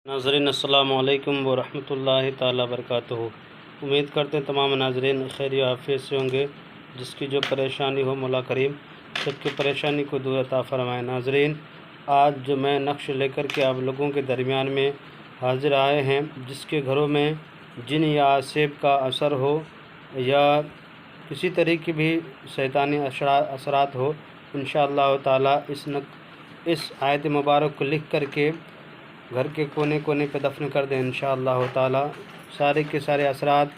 नाज़रीन अस्सलामु अलैकुम वरहमतुल्लाहि ताला बरकातुहू। उम्मीद करते हैं तमाम नाज़रीन खैर आफ़ियत से होंगे। जिसकी जो परेशानी हो मौला करीम सबकी परेशानी को दूर अता फ़रमाए। नाज़रीन, आज जो मैं नक्श लेकर के आप लोगों के दरमियान में हाज़िर आए हैं, जिसके घरों में जिन या आसेब का असर हो या किसी तरह की भी शैतानी असरात हो, इंशाअल्लाह ताला इस आयत मुबारक को लिख करके घर के कोने कोने पे दफन कर दें। इंशाअल्लाह ताला सारे के सारे असरात,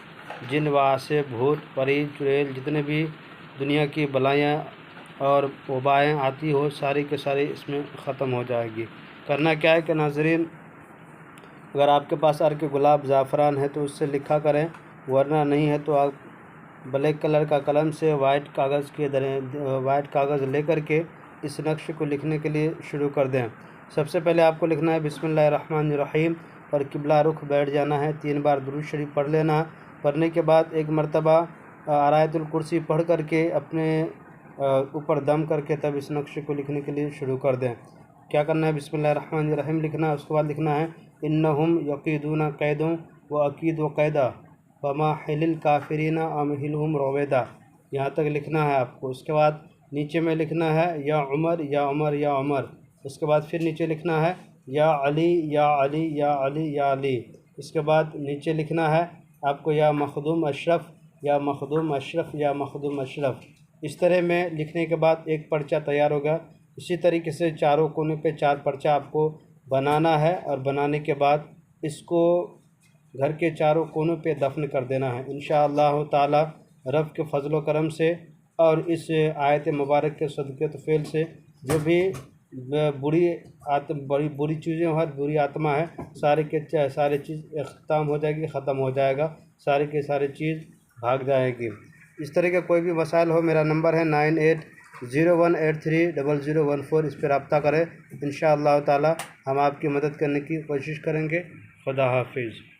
जिन वासे, भूत, परी, चुड़ैल, जितने भी दुनिया की बलायाँ और वबाएँ आती हो, सारी के सारी इसमें ख़त्म हो जाएगी। करना क्या है कि नाज़रीन, अगर आपके पास अर्क गुलाब ज़ाफ़रान है तो उससे लिखा करें, वरना नहीं है तो आप ब्लैक कलर का कलम से वाइट कागज़ लेकर के इस नक्श को लिखने के लिए शुरू कर दें। सबसे पहले आपको लिखना है बिस्मिल्लाहिर्रहमानिर्रहीम और किबला रुख बैठ जाना है। 3 बार दुरूद शरीफ पढ़ लेना। पढ़ने के बाद एक मरतबा आयतुल कुर्सी पढ़ करके अपने ऊपर दम करके तब इस नक्श को लिखने के लिए शुरू कर दें। क्या करना है, बिस्मिल्लाहिर्रहमानिर्रहीम लिखना है। उसके बाद लिखना है इन्नहुम यकीदूना कैदुम व अकीदु कैदा वमा हिलिल काफिरीना अमहिलहुम रोवेदा। यहाँ तक लिखना है आपको। उसके बाद नीचे में लिखना है या उमर या उमर या उमर। उसके बाद फिर नीचे लिखना है या अली या अली या अली या अली। इसके बाद नीचे लिखना है आपको या मखदूम अशरफ या मखदूम अशरफ या मखदूम अशरफ। इस तरह में लिखने के बाद एक पर्चा तैयार होगा। इसी तरीके से चारों कोने पे 4 पर्चा आपको बनाना है और बनाने के बाद इसको घर के चारों कोनों पे दफन कर देना है। इंशाअल्लाह ताला रब के फजल व करम से और इस आयत मुबारक के सदक़े तफ़ील से जो भी बड़ी बुरी चीज़ें हर बुरी आत्मा है, सारे चीज़ ख़त्म हो जाएगी, ख़त्म हो जाएगा, सारे के सारे चीज़ भाग जाएगी। इस तरह के कोई भी मसाइल हो, मेरा नंबर है 9801830014। इस पर रब्ता करें। इंशाअल्लाह ताला हम आपकी मदद करने की कोशिश करेंगे। खुदा हाफिज़।